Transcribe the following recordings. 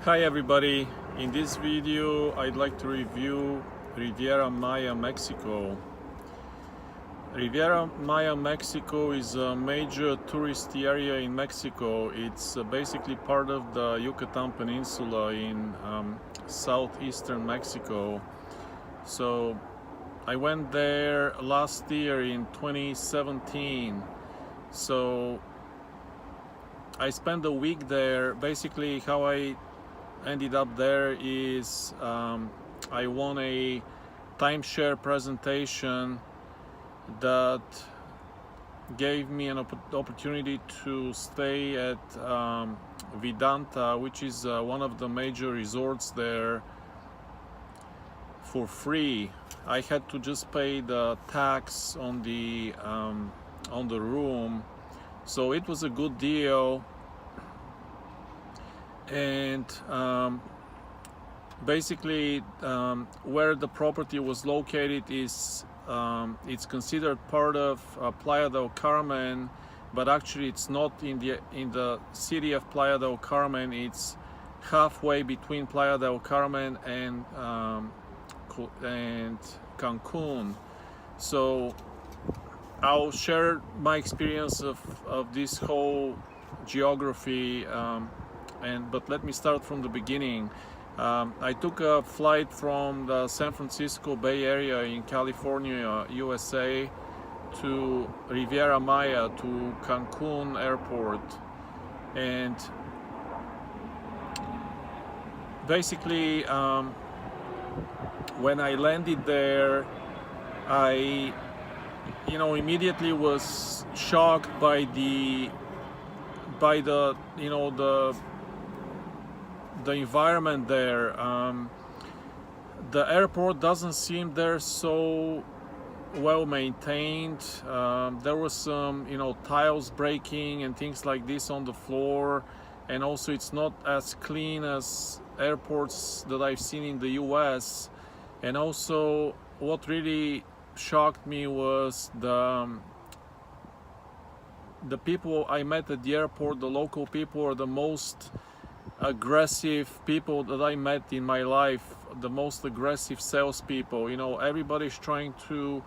Hi everybody, in this video I'd like to review Riviera Maya, Mexico. Riviera Maya, Mexico is a major tourist area in Mexico. It's basically part of the Yucatan Peninsula in southeastern Mexico. So I went there last year in 2017. So I spent a week there. Basically how I ended up there is I won a timeshare presentation that gave me an opportunity to stay at Vidanta, which is one of the major resorts there, for free. I had to just pay the tax on the room, so it was a good deal. And basically where the property was located is it's considered part of Playa del Carmen, but actually it's not in the city of Playa del Carmen. It's halfway between Playa del Carmen and Cancun. So I'll share my experience of this whole geography, but let me start from the beginning. I took a flight from the San Francisco Bay Area in California, USA, to Riviera Maya, to Cancun Airport. And basically, when I landed there, I immediately was shocked by the environment there. The airport doesn't seem there so well maintained. There was some tiles breaking and things like this on the floor, and also it's not as clean as airports that I've seen in the US. And also what really shocked me was the people I met at the airport. The local people are the most aggressive people that I met in my life, the most aggressive salespeople. Everybody's trying to,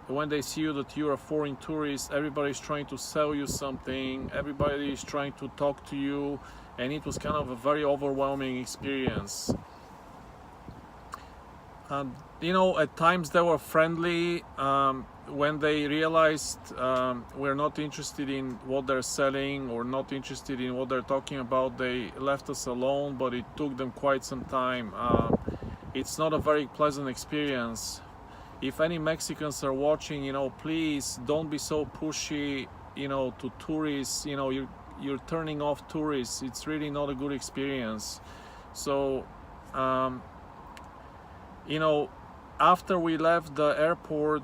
when they see you that you're a foreign tourist, everybody's trying to sell you something, everybody is trying to talk to you, and it was kind of a very overwhelming experience. At times they were friendly. When they realized we're not interested in what they're selling or not interested in what they're talking about, they left us alone, but it took them quite some time. It's not a very pleasant experience. If any Mexicans are watching, please don't be so pushy, to tourists. You're turning off tourists. It's really not a good experience. So, after we left the airport,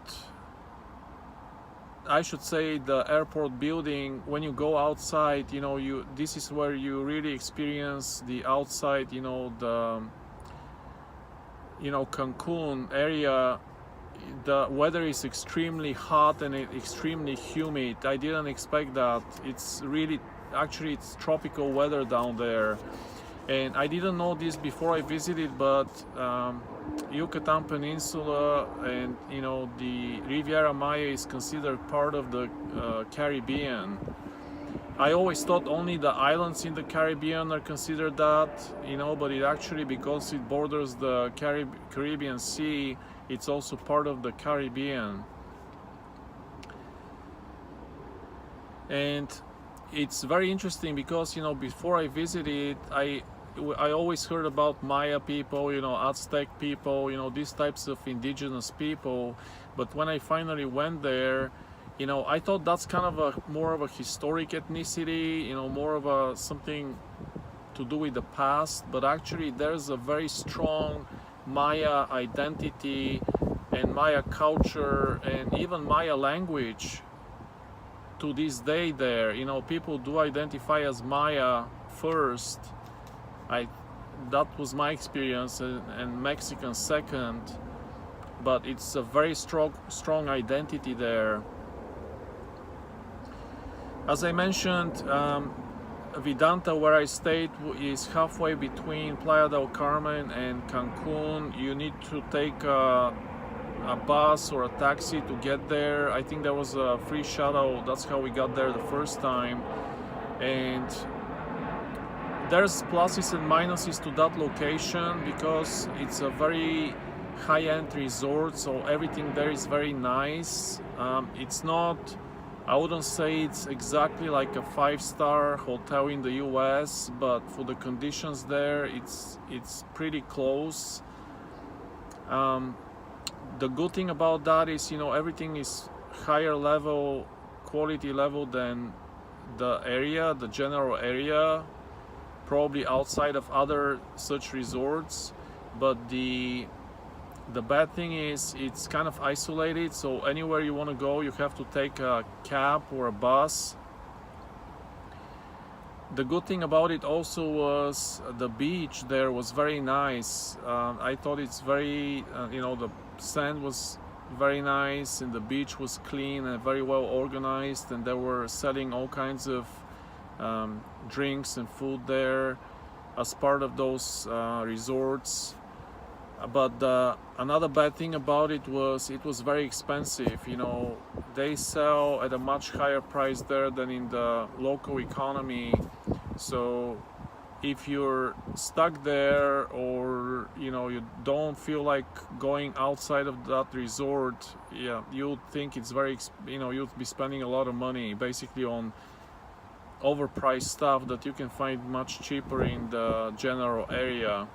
I should say the airport building, when you go outside, this is where you really experience the outside, the Cancun area. The weather is extremely hot and extremely humid. I didn't expect that. It's tropical weather down there. And I didn't know this before I visited, but Yucatan Peninsula and the Riviera Maya is considered part of the Caribbean. I always thought only the islands in the Caribbean are considered that, but it actually, because it borders the Caribbean Sea, it's also part of the Caribbean. And it's very interesting because before I visited, I always heard about Maya people, Aztec people, these types of indigenous people. But when I finally went there, I thought that's kind of more of a historic ethnicity, more of something to do with the past. But actually there's a very strong Maya identity and Maya culture and even Maya language to this day there. People do identify as Maya first. That was my experience, and Mexican second, but it's a very strong identity there. As I mentioned, Vidanta, where I stayed, is halfway between Playa del Carmen and Cancun. You need to take a bus or a taxi to get there. I think there was a free shuttle. That's how we got there the first time. And there's pluses and minuses to that location because it's a very high-end resort, so everything there is very nice. It's not, I wouldn't say it's exactly like a 5-star hotel in the US, but for the conditions there, it's pretty close. The good thing about that is, everything is higher level, quality level than the area, the general area, probably outside of other such resorts. But the bad thing is it's kind of isolated, so anywhere you want to go you have to take a cab or a bus. The good thing about it also was the beach there was very nice. I thought it's very, the sand was very nice and the beach was clean and very well organized, and they were selling all kinds of drinks and food there as part of those resorts. But another bad thing about it was very expensive. They sell at a much higher price there than in the local economy. So if you're stuck there, or you don't feel like going outside of that resort, you'd think it's very, you'd be spending a lot of money basically on overpriced stuff that you can find much cheaper in the general area.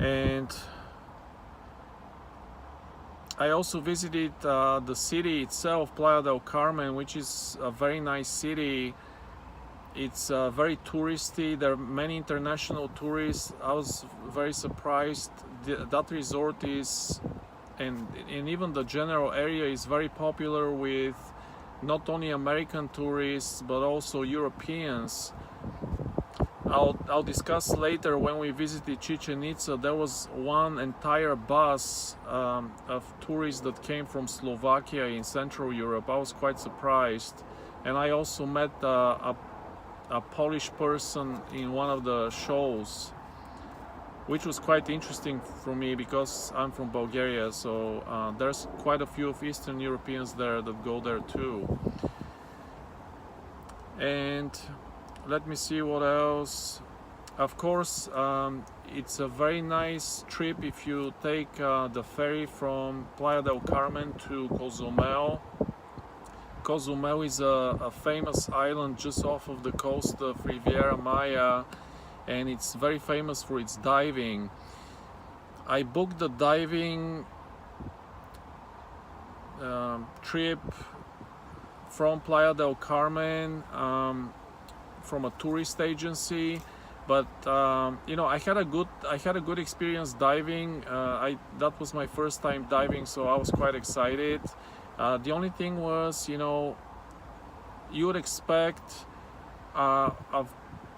And I also visited the city itself, Playa del Carmen, which is a very nice city. It's very touristy. There are many international tourists. I was very surprised. That resort is, and even the general area is very popular with not only American tourists but also Europeans. I'll discuss later. When we visited Chichen Itza, there was one entire bus of tourists that came from Slovakia in Central Europe. I was quite surprised. And I also met a Polish person in one of the shows, which was quite interesting for me because I'm from Bulgaria, so there's quite a few of Eastern Europeans there that go there too. And let me see what else. Of course, it's a very nice trip if you take the ferry from Playa del Carmen to Cozumel. Cozumel is a famous island just off of the coast of Riviera Maya, and it's very famous for its diving. I booked the diving trip from Playa del Carmen from a tourist agency, but I had a good experience diving. That was my first time diving, so I was quite excited. The only thing was, you would expect of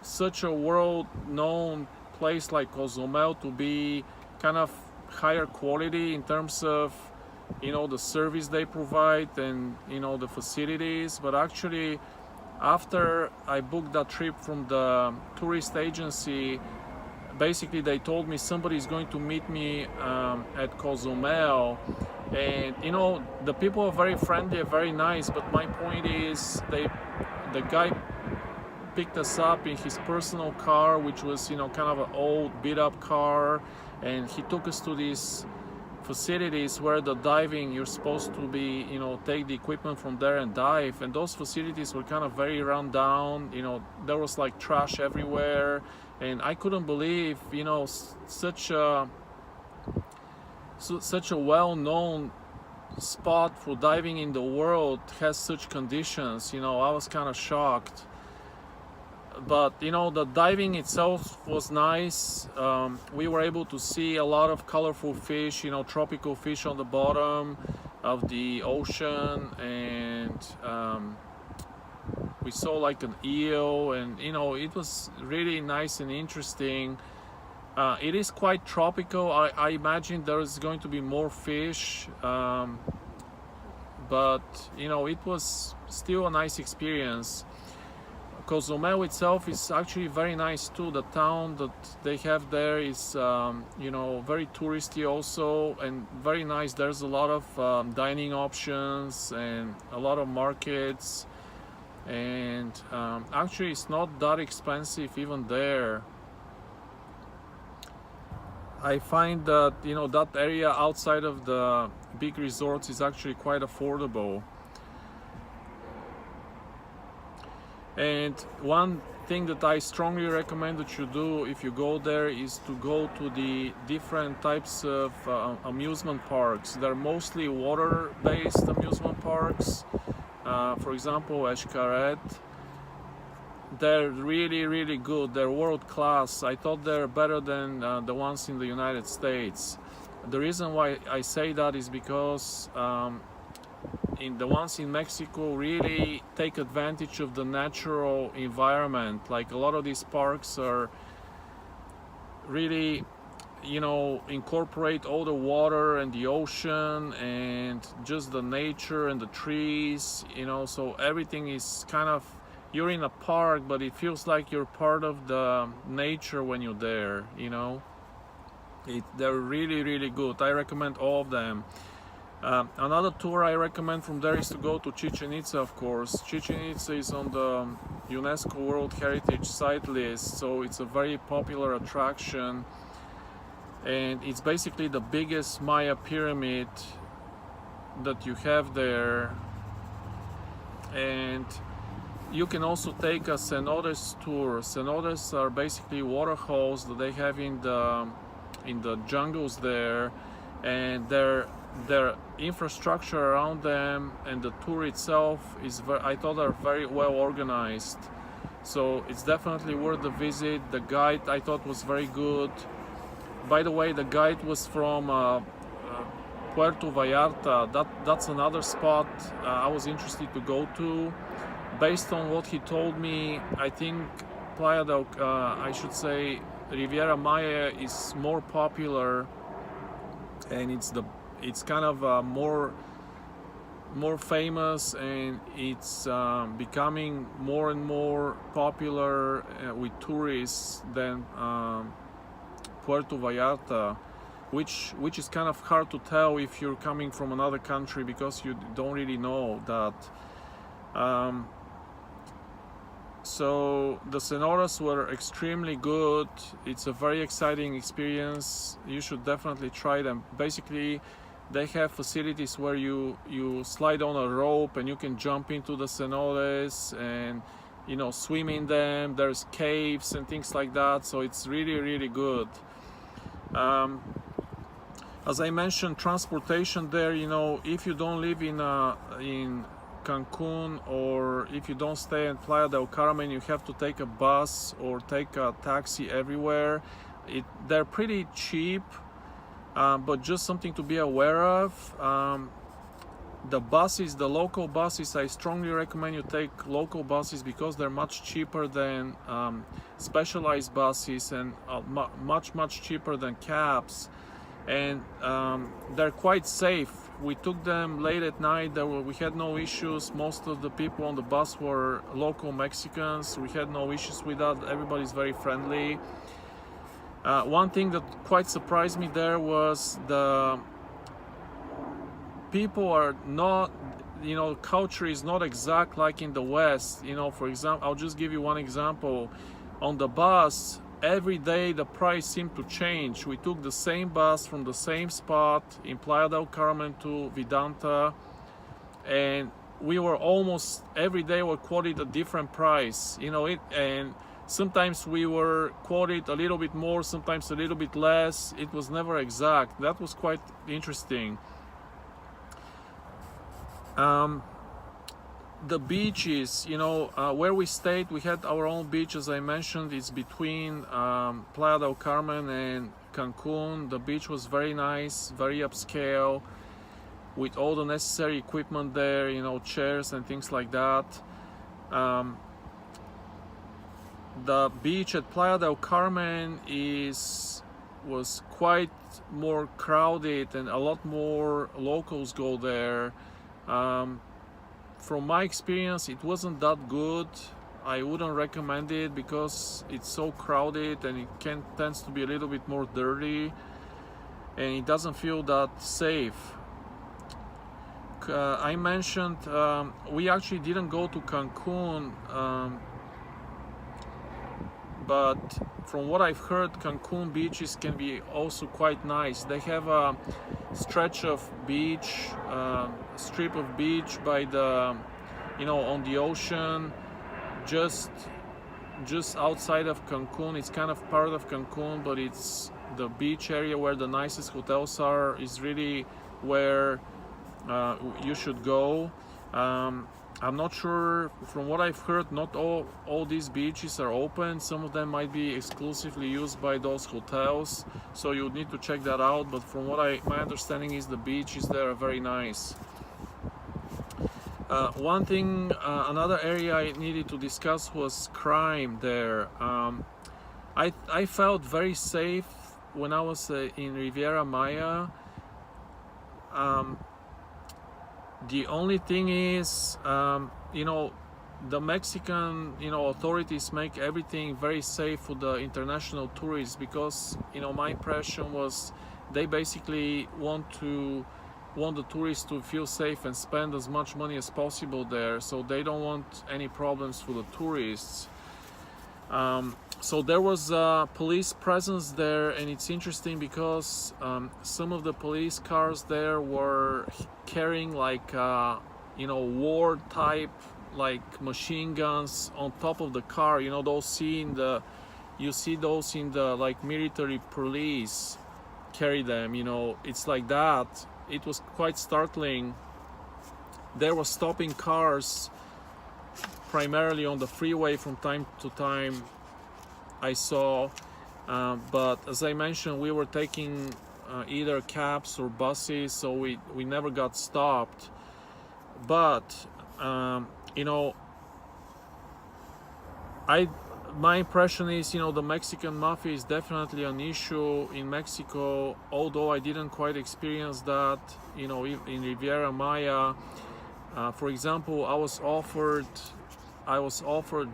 such a world-known place like Cozumel to be kind of higher quality in terms of the service they provide and the facilities, but actually after I booked that trip from the tourist agency, basically they told me somebody's going to meet me at Cozumel, and the people are very friendly and very nice, but my point is the guy picked us up in his personal car, which was kind of an old beat up car, and he took us to these facilities where the diving, you're supposed to be take the equipment from there and dive, and those facilities were kind of very run down. There was like trash everywhere, and I couldn't believe such a well-known spot for diving in the world has such conditions. I was kind of shocked. But the diving itself was nice. We were able to see a lot of colorful fish, tropical fish on the bottom of the ocean, and we saw like an eel, and it was really nice and interesting. It is quite tropical. I imagine there is going to be more fish, but it was still a nice experience. Cozumel itself is actually very nice too. The town that they have there is, you know, very touristy also, and very nice. There's a lot of dining options and a lot of markets, and actually it's not that expensive even there. I find that, you know, that area outside of the big resorts is actually quite affordable. And one thing that I strongly recommend that you do if you go there is to go to the different types of amusement parks. They're mostly water-based amusement parks. For example, Xcaret. They're really, really good. They're world class. I thought they're better than the ones in the United States. The reason why I say that is because in the ones in Mexico really take advantage of the natural environment. Like a lot of these parks are really, you know, incorporate all the water and the ocean and just the nature and the trees, you know, so everything is kind of, you're in a park, but it feels like you're part of the nature when you're there, you know. They're really, really good. I recommend all of them. Another tour I recommend from there is to go to Chichen Itza, of course. Chichen Itza is on the UNESCO World Heritage Site list, so it's a very popular attraction. And it's basically the biggest Maya pyramid that you have there. And you can also take a cenotes tour. Cenotes are basically water holes that they have in the jungles there, and their infrastructure around them and the tour itself is I thought are very well organized. So it's definitely worth the visit. The guide I thought was very good. By the way, the guide was from Puerto Vallarta. That's another spot I was interested to go to. Based on what he told me, I think I should say Riviera Maya is more popular, and it's kind of more famous, and it's becoming more and more popular with tourists than Puerto Vallarta, which is kind of hard to tell if you're coming from another country because you don't really know that. So the cenotes were extremely good. It's a very exciting experience. You should definitely try them. Basically, they have facilities where you slide on a rope and you can jump into the cenotes and, you know, swim in them. There's caves and things like that. So it's really, really good. As I mentioned, transportation there, you know, if you don't live in Cancun, or if you don't stay in Playa del Carmen, you have to take a bus or take a taxi everywhere. They're pretty cheap, but just something to be aware of. The local buses, I strongly recommend you take local buses because they're much cheaper than specialized buses, and much cheaper than cabs, and they're quite safe. We took them late at night. We had no issues. Most of the people on the bus were local Mexicans. We had no issues with that. Everybody's very friendly. One thing that quite surprised me there was the people are not, you know, culture is not exact like in the West. You know, for example, I'll just give you one example. On the bus, every day the price seemed to change. We took the same bus from the same spot in Playa del Carmen to Vidanta, and we were almost every day were quoted a different price, you know, and sometimes we were quoted a little bit more, sometimes a little bit less. It was never exact. That was quite interesting. The beaches, you know, where we stayed, we had our own beach, as I mentioned. It's between Playa del Carmen and Cancun. The beach was very nice, very upscale, with all the necessary equipment there, you know, chairs and things like that. The beach at Playa del Carmen was quite more crowded, and a lot more locals go there. From my experience, it wasn't that good. I wouldn't recommend it because it's so crowded and it tends to be a little bit more dirty and it doesn't feel that safe. I mentioned we actually didn't go to Cancun, but from what I've heard, Cancun beaches can be also quite nice. They have a stretch of beach, strip of beach by the, on the ocean, just outside of Cancun. It's kind of part of Cancun, but it's the beach area where the nicest hotels are is really where you should go. I'm not sure, from what I've heard, not all these beaches are open. Some of them might be exclusively used by those hotels, so you would need to check that out. But from what my understanding is, the beaches there are very nice. One thing, another area I needed to discuss was crime there. I felt very safe when I was in Riviera Maya. The only thing is, the Mexican, authorities make everything very safe for the international tourists because, my impression was they basically want the tourists to feel safe and spend as much money as possible there, so they don't want any problems for the tourists. So there was a police presence there, and it's interesting because some of the police cars there were carrying like war type, like machine guns on top of the car. You see those in the like military police carry them. It's like that. It was quite startling. They were stopping cars primarily on the freeway from time to time, I saw, but as I mentioned, we were taking either cabs or buses, so we never got stopped. But my impression is, the Mexican mafia is definitely an issue in Mexico, although I didn't quite experience that, in Riviera Maya. For example, I was offered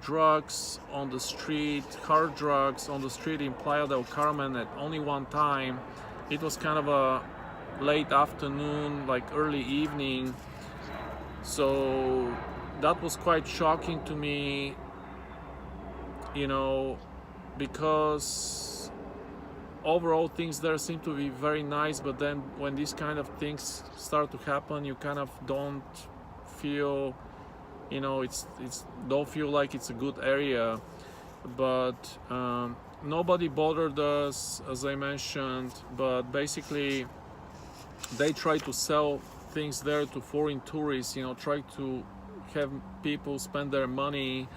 drugs on the street, hard drugs on the street in Playa del Carmen at only one time. It was kind of a late afternoon, like early evening. So that was quite shocking to me, because overall things there seem to be very nice, but then when these kind of things start to happen, you kind of don't feel, it's don't feel like it's a good area. But nobody bothered us, as I mentioned, but basically they try to sell things there to foreign tourists, try to have people spend their money.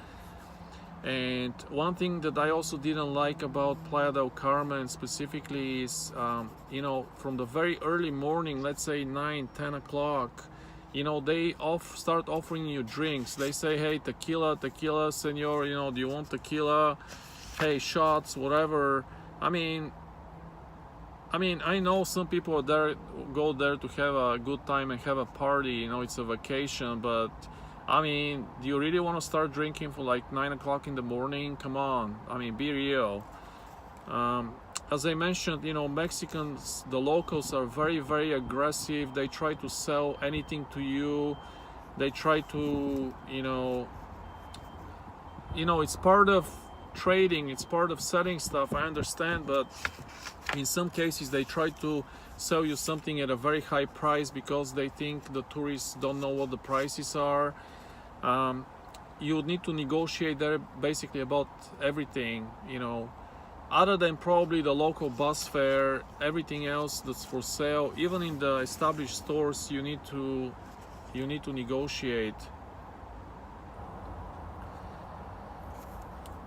And one thing that I also didn't like about Playa del Carmen specifically is, from the very early morning, let's say 9-10 o'clock, they start offering you drinks. They say, hey, tequila, senor, do you want tequila? Hey, shots, whatever. I mean, I know some people go there to have a good time and have a party, it's a vacation, but do you really want to start drinking for like 9 o'clock in the morning? Come on, be real. As I mentioned, Mexicans, the locals are very, very aggressive. They try to sell anything to you. They try to, it's part of trading, it's part of selling stuff, I understand, but in some cases they try to sell you something at a very high price because they think the tourists don't know what the prices are. You would need to negotiate there basically about everything, other than probably the local bus fare. Everything else that's for sale, even in the established stores, you need to negotiate.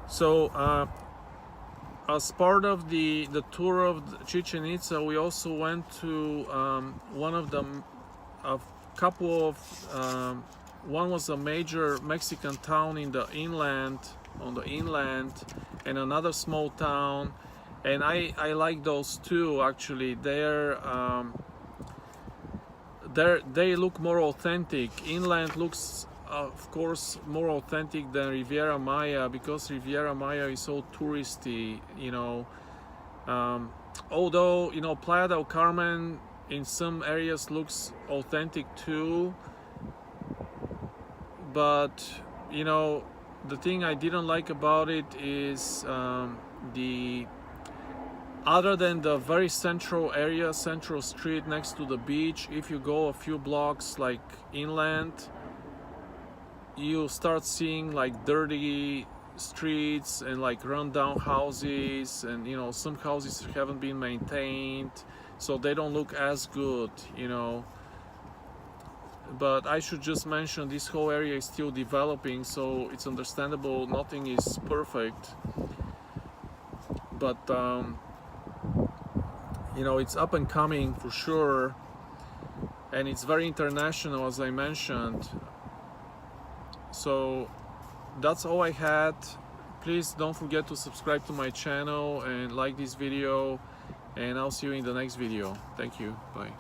So as part of the tour of Chichen Itza, we also went to one was a major Mexican town on the inland, and another small town, and I like those two actually. They look more authentic. Inland looks of course more authentic than Riviera Maya, because Riviera Maya is so touristy, you know. Although, you know, Playa del Carmen in some areas looks authentic too, but you know, the thing I didn't like about it is the other than the very central area, central street next to the beach, if you go a few blocks like inland, you start seeing like dirty streets and like rundown houses, and you know, some houses haven't been maintained, so they don't look as good, you know. But I should just mention, this whole area is still developing, so it's understandable nothing is perfect, but you know, it's up and coming for sure, and it's very international, as I mentioned. So that's all I had. Please don't forget to subscribe to my channel and like this video, and I'll see you in the next video. Thank you. Bye.